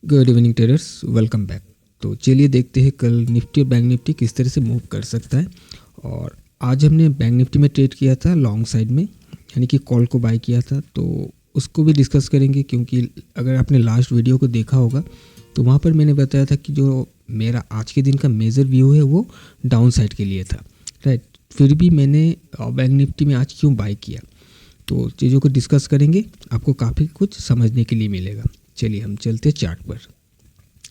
Good evening traders, welcome back. तो चलिए देखते हैं कल निफ्टी और बैंक निफ्टी किस तरह से मूव कर सकता है। और आज हमने बैंक निफ्टी में ट्रेड किया था लॉन्ग साइड में, यानी कि कॉल को बाय किया था, तो उसको भी डिस्कस करेंगे। क्योंकि अगर आपने लास्ट वीडियो को देखा होगा तो वहाँ पर मैंने बताया था कि जो मेरा आज के दिन का मेजर व्यू है वो डाउन साइड के लिए था, राइट। फिर भी मैंने बैंक निफ्टी में आज क्यों बाय किया, तो चीज़ों को डिस्कस करेंगे, आपको काफ़ी कुछ समझने के लिए मिलेगा। चलिए हम चलते चार्ट पर।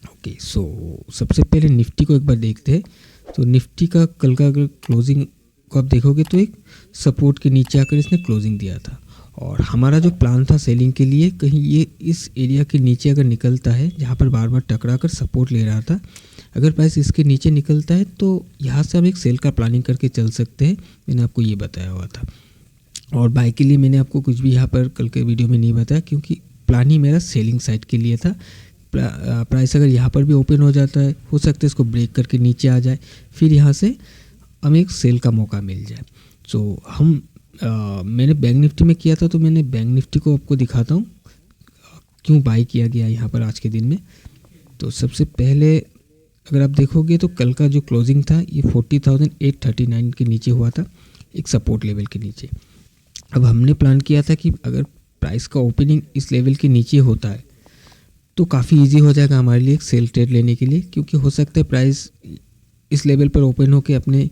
ओके, सो सबसे पहले निफ्टी को एक बार देखते हैं। तो निफ्टी का कल का अगर क्लोजिंग को आप देखोगे तो एक सपोर्ट के नीचे आकर इसने क्लोजिंग दिया था, और हमारा जो प्लान था सेलिंग के लिए, कहीं ये इस एरिया के नीचे अगर निकलता है जहाँ पर बार बार टकरा कर सपोर्ट ले रहा था, अगर प्राइस इसके नीचे निकलता है तो यहाँ से हम एक सेल का प्लानिंग करके चल सकते हैं। मैंने आपको ये बताया हुआ था। और बाय के लिए मैंने आपको कुछ भी यहाँ पर कल के वीडियो में नहीं बताया, क्योंकि प्लान ही मेरा सेलिंग साइड के लिए था। प्राइस अगर यहाँ पर भी ओपन हो जाता है, हो सकता है इसको ब्रेक करके नीचे आ जाए, फिर यहाँ से हमें एक सेल का मौका मिल जाए। सो मैंने बैंक निफ्टी में किया था, तो मैंने बैंक निफ्टी को आपको दिखाता हूँ क्यों बाय किया गया यहाँ पर आज के दिन में। तो सबसे पहले अगर आप देखोगे तो कल का जो क्लोजिंग था ये 40,839 के नीचे हुआ था, एक सपोर्ट लेवल के नीचे। अब हमने प्लान किया था कि अगर प्राइस का ओपनिंग इस लेवल के नीचे होता है तो काफ़ी इजी हो जाएगा हमारे लिए एक सेल ट्रेड लेने के लिए, क्योंकि हो सकता है प्राइस इस लेवल पर ओपन होकर अपने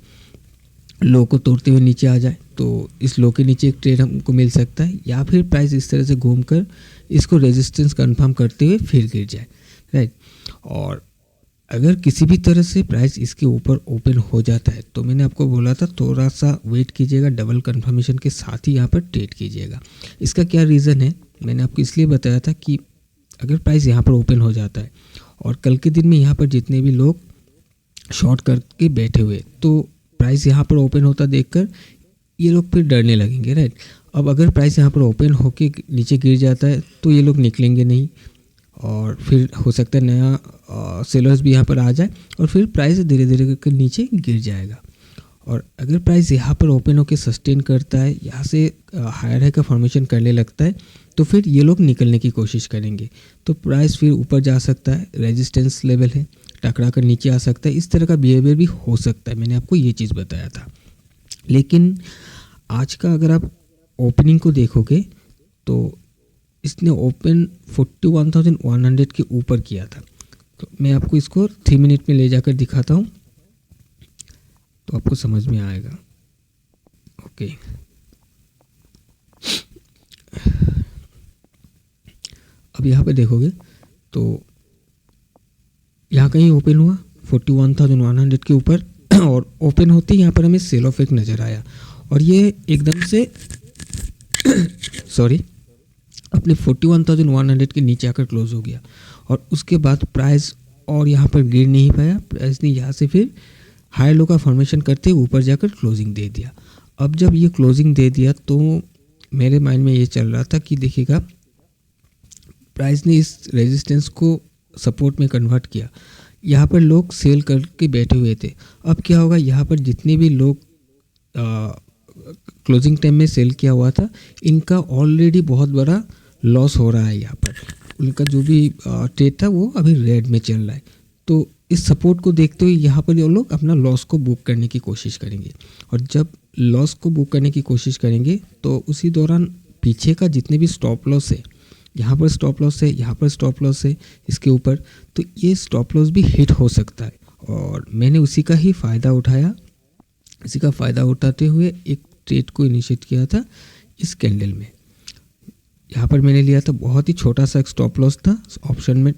लो को तोड़ते हुए नीचे आ जाए, तो इस लो के नीचे एक ट्रेड हमको मिल सकता है, या फिर प्राइस इस तरह से घूमकर इसको रेजिस्टेंस कंफर्म करते हुए फिर गिर जाए, राइट। और अगर किसी भी तरह से प्राइस इसके ऊपर ओपन हो जाता है तो मैंने आपको बोला था थोड़ा सा वेट कीजिएगा, डबल कंफर्मेशन के साथ ही यहाँ पर ट्रेड कीजिएगा। इसका क्या रीज़न है, मैंने आपको इसलिए बताया था कि अगर प्राइस यहाँ पर ओपन हो जाता है और कल के दिन में यहाँ पर जितने भी लोग शॉर्ट करके बैठे हुए, तो प्राइस यहाँ पर ओपन होता देखकर ये लोग फिर डरने लगेंगे, राइट। अब अगर प्राइस यहाँ पर ओपन होके नीचे गिर जाता है तो ये लोग निकलेंगे नहीं, और फिर हो सकता है नया सेलर्स भी यहाँ पर आ जाए और फिर प्राइस धीरे धीरे करके नीचे गिर जाएगा। और अगर प्राइस यहाँ पर ओपन होकर सस्टेन करता है, यहाँ से हायर हाई का फॉर्मेशन करने लगता है, तो फिर ये लोग निकलने की कोशिश करेंगे, तो प्राइस फिर ऊपर जा सकता है, रेजिस्टेंस लेवल है, टकरा कर नीचे आ सकता है। इस तरह का बिहेवियर भी हो सकता है, मैंने आपको ये चीज़ बताया था। लेकिन आज का अगर आप ओपनिंग को देखोगे तो इसने ओपन 41,100 के ऊपर किया था। तो मैं आपको इसको 3 मिनट में ले जाकर दिखाता हूँ तो आपको समझ में आएगा। ओके, अब यहाँ पे देखोगे तो यहाँ कहीं ओपन हुआ 41,100 के ऊपर, और ओपन होते ही यहाँ पर हमें सेल ऑफ एक नज़र आया, और ये एकदम से सॉरी अपने 41,100 के नीचे आकर क्लोज हो गया। और उसके बाद प्राइस और यहाँ पर गिर नहीं पाया, प्राइस ने यहाँ से फिर हाई लो का फॉर्मेशन करते ऊपर जाकर क्लोजिंग दे दिया। अब जब ये क्लोजिंग दे दिया तो मेरे माइंड में ये चल रहा था कि देखिएगा प्राइस ने इस रेजिस्टेंस को सपोर्ट में कन्वर्ट किया, यहाँ पर लोग सेल करके बैठे हुए थे। अब क्या होगा, यहाँ पर जितने भी लोग क्लोजिंग टाइम में सेल किया हुआ था, इनका ऑलरेडी बहुत बड़ा लॉस हो रहा है। यहाँ पर उनका जो भी ट्रेड था वो अभी रेड में चल रहा है, तो इस सपोर्ट को देखते हुए यहाँ पर ये लोग अपना लॉस को बुक करने की कोशिश करेंगे। और जब लॉस को बुक करने की कोशिश करेंगे तो उसी दौरान पीछे का जितने भी स्टॉप लॉस है, यहाँ पर स्टॉप लॉस है, यहाँ पर स्टॉप लॉस है, इसके ऊपर, तो ये स्टॉप लॉस भी हिट हो सकता है। और मैंने उसी का ही फ़ायदा उठाया, इसी का फ़ायदा उठाते हुए एक ट्रेड को इनिशिएट किया था इस कैंडल में। यहाँ पर मैंने लिया था बहुत ही छोटा सा एक स्टॉप लॉस था, ऑप्शन में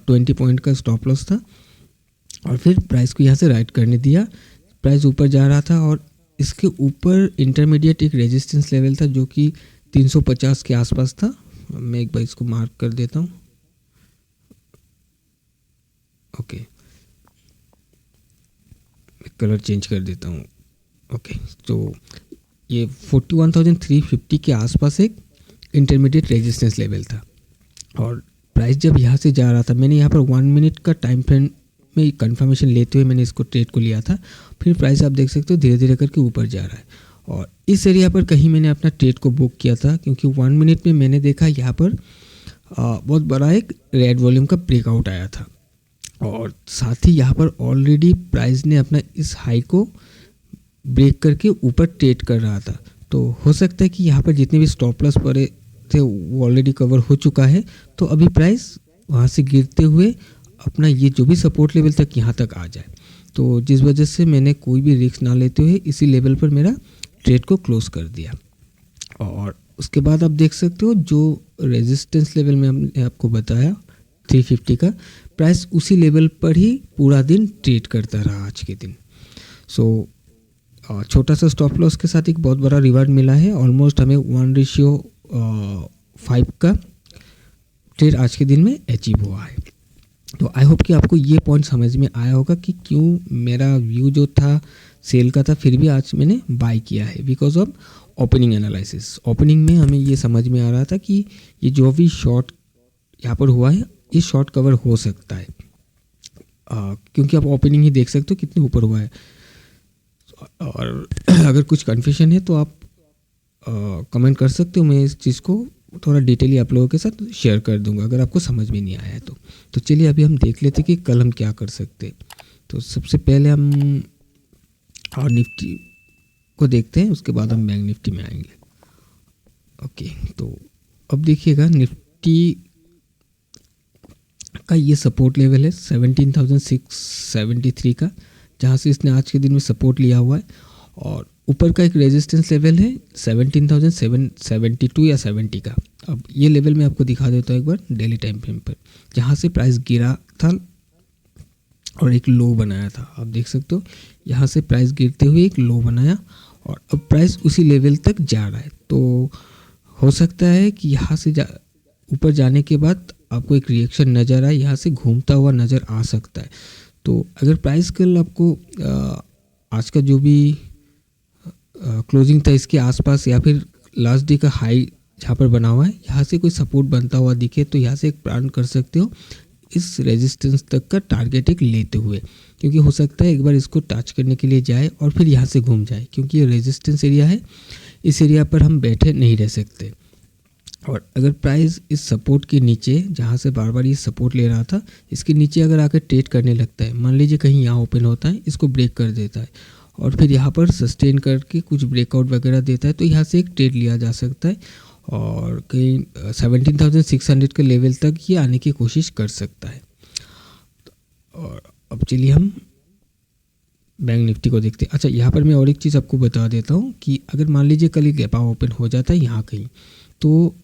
20 पॉइंट का स्टॉप लॉस था, और फिर प्राइस को यहाँ से राइट करने दिया। प्राइस ऊपर जा रहा था और इसके ऊपर इंटरमीडिएट एक रेजिस्टेंस लेवल था जो कि 350 के आसपास था। मैं एक बार इसको मार्क कर देता हूँ। ओके, कलर चेंज कर देता हूँ। ओके, तो ये 41,350 के आसपास एक इंटरमीडिएट रेजिस्टेंस लेवल था, और प्राइस जब यहाँ से जा रहा था, मैंने यहाँ पर 1 मिनट का टाइम फ्रेम में कंफर्मेशन लेते हुए मैंने इसको ट्रेड को लिया था। फिर प्राइस आप देख सकते हो धीरे धीरे करके ऊपर जा रहा है, और इस एरिया पर कहीं मैंने अपना ट्रेड को बुक किया था, क्योंकि 1 मिनट में मैंने देखा यहाँ पर बहुत बड़ा एक रेड वॉल्यूम का ब्रेकआउट आया था और साथ ही यहाँ पर ऑलरेडी प्राइस ने अपना इस हाई को ब्रेक करके ऊपर ट्रेड कर रहा था। तो हो सकता है कि यहाँ पर जितने भी स्टॉप लॉस पड़े थे वो ऑलरेडी कवर हो चुका है, तो अभी प्राइस वहाँ से गिरते हुए अपना ये जो भी सपोर्ट लेवल तक यहाँ तक आ जाए। तो जिस वजह से मैंने कोई भी रिस्क ना लेते हुए इसी लेवल पर मेरा ट्रेड को क्लोज कर दिया। और उसके बाद आप देख सकते हो जो रेजिस्टेंस लेवल में हमने आपको बताया 350 का, प्राइस उसी लेवल पर ही पूरा दिन ट्रेड करता रहा आज के दिन। सो छोटा सा स्टॉप लॉस के साथ एक बहुत बड़ा रिवार्ड मिला है। ऑलमोस्ट हमें 1:5 का ट्रेड आज के दिन में अचीव हुआ है। तो आई होप कि आपको ये पॉइंट समझ में आया होगा कि क्यों मेरा व्यू जो था सेल का था फिर भी आज मैंने बाय किया है, because of opening analysis. Opening में हमें ये समझ में आ रहा था कि ये जो भी शॉर्ट यहाँ पर हुआ है ये शॉर्ट कवर हो सकता है, क्योंकि आप ओपनिंग ही देख सकते हो कितने ऊपर हुआ है। और अगर कुछ कन्फ्यूजन है तो आप कमेंट कर सकते हो, मैं इस चीज़ को थोड़ा डिटेली आप लोगों के साथ शेयर कर दूंगा अगर आपको समझ में नहीं आया है तो चलिए अभी हम देख लेते कि कल हम क्या कर सकते हैं। तो सबसे पहले हम और निफ्टी को देखते हैं, उसके बाद हम बैंक निफ्टी में आएंगे। ओके, तो अब देखिएगा निफ्टी का ये सपोर्ट लेवल है 17,673 का, जहाँ से इसने आज के दिन में सपोर्ट लिया हुआ है। और ऊपर का एक रेजिस्टेंस लेवल है 17,772 या 70 का। अब ये लेवल मैं आपको दिखा देता हूँ एक बार डेली टाइम फ्रेम पर, जहाँ से प्राइस गिरा था और एक लो बनाया था। आप देख सकते हो यहाँ से प्राइस गिरते हुए एक लो बनाया और अब प्राइस उसी लेवल तक जा रहा है। तो हो सकता है कि यहाँ से ऊपर जाने के बाद आपको एक रिएक्शन नज़र आए, यहाँ से घूमता हुआ नज़र आ सकता है। तो अगर प्राइस कल आपको आज का जो भी क्लोजिंग था इसके आसपास या फिर लास्ट डे का हाई जहाँ पर बना हुआ है यहाँ से कोई सपोर्ट बनता हुआ दिखे तो यहाँ से एक प्लान कर सकते हो इस रेजिस्टेंस तक का टारगेट एक लेते हुए, क्योंकि हो सकता है एक बार इसको टच करने के लिए जाए और फिर यहाँ से घूम जाए, क्योंकि ये रेजिस्टेंस एरिया है, इस एरिया पर हम बैठे नहीं रह सकते। और अगर प्राइस इस सपोर्ट के नीचे जहाँ से बार बार ये सपोर्ट ले रहा था इसके नीचे अगर आकर ट्रेड करने लगता है, मान लीजिए कहीं यहाँ ओपन होता है, इसको ब्रेक कर देता है और फिर यहाँ पर सस्टेन करके कुछ ब्रेकआउट वगैरह देता है, तो यहाँ से एक ट्रेड लिया जा सकता है और कहीं 17,600 के लेवल तक ये आने की कोशिश कर सकता है। और अब चलिए हम बैंक निफ्टी को देखते हैं। अच्छा, यहाँ पर मैं और एक चीज़ आपको बता देता हूँ कि अगर मान लीजिए कल गैप ओपन हो जाता है यहाँ कहीं, तो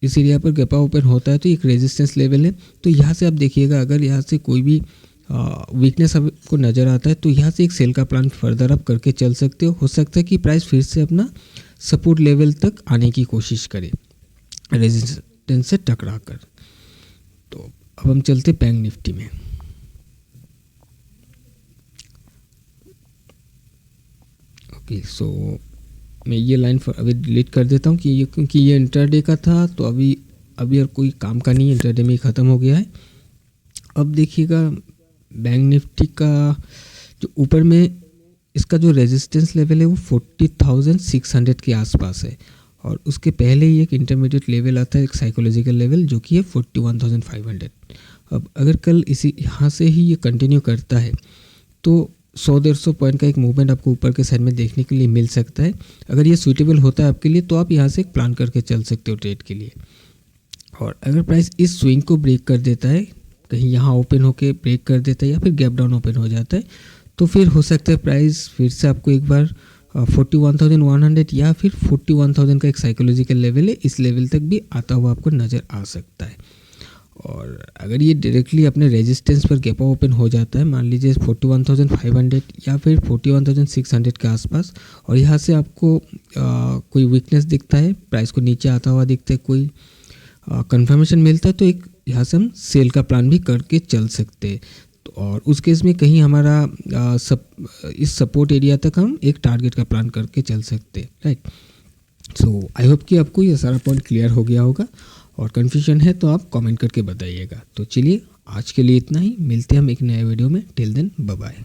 इस एरिया पर गैप ओपन होता है तो एक रेजिस्टेंस लेवल है। तो यहाँ से आप देखिएगा अगर यहाँ से कोई भी वीकनेस आपको नज़र आता है तो यहाँ से एक सेल का प्लान फर्दर आप करके चल सकते हो सकता है कि प्राइस फिर से अपना सपोर्ट लेवल तक आने की कोशिश करे रेजिस्टेंस से टकरा कर। तो अब हम चलते बैंक निफ्टी में। ओके, सो मैं ये लाइन अभी डिलीट कर देता हूँ कि क्योंकि ये इंटरडे का था, तो अभी और कोई काम का नहीं है, इंटरडे में ही ख़त्म हो गया है। अब देखिएगा बैंक निफ्टी का जो ऊपर में इसका जो रेजिस्टेंस लेवल है वो 40,600 के आसपास है और उसके पहले ही एक इंटरमीडिएट लेवल आता है, एक साइकोलॉजिकल लेवल जो कि है 41,500। अब अगर कल इसी यहाँ से ही ये कंटिन्यू करता है तो 100-150 पॉइंट का एक मूवमेंट आपको ऊपर के साइड में देखने के लिए मिल सकता है। अगर ये सूटेबल होता है आपके लिए तो आप यहाँ से एक प्लान करके चल सकते हो ट्रेड के लिए। और अगर प्राइस इस स्विंग को ब्रेक कर देता है, कहीं यहाँ ओपन होके ब्रेक कर देता है या फिर गैप डाउन ओपन हो जाता है, तो फिर हो सकता है प्राइस फिर से आपको एक बार 41,100 या फिर 41,000 का एक साइकोलॉजिकल लेवल है, इस लेवल तक भी आता हुआ आपको नज़र आ सकता है। और अगर ये डायरेक्टली अपने रेजिस्टेंस पर गैप ओपन हो जाता है, मान लीजिए 41,500 या फिर 41,600 के आसपास, और यहाँ से आपको कोई वीकनेस दिखता है, प्राइस को नीचे आता हुआ दिखता है, कोई कंफर्मेशन मिलता है, तो एक यहाँ से हम सेल का प्लान भी करके चल सकते हैं। तो और उस केस में कहीं हमारा इस सपोर्ट एरिया तक हम एक टारगेट का प्लान करके चल सकते हैं, राइट। सो आई होप कि आपको ये सारा पॉइंट क्लियर हो गया होगा, और कन्फ्यूजन है तो आप कमेंट करके बताइएगा। तो चलिए आज के लिए इतना ही, मिलते हैं हम एक नए वीडियो में। Till then bye bye.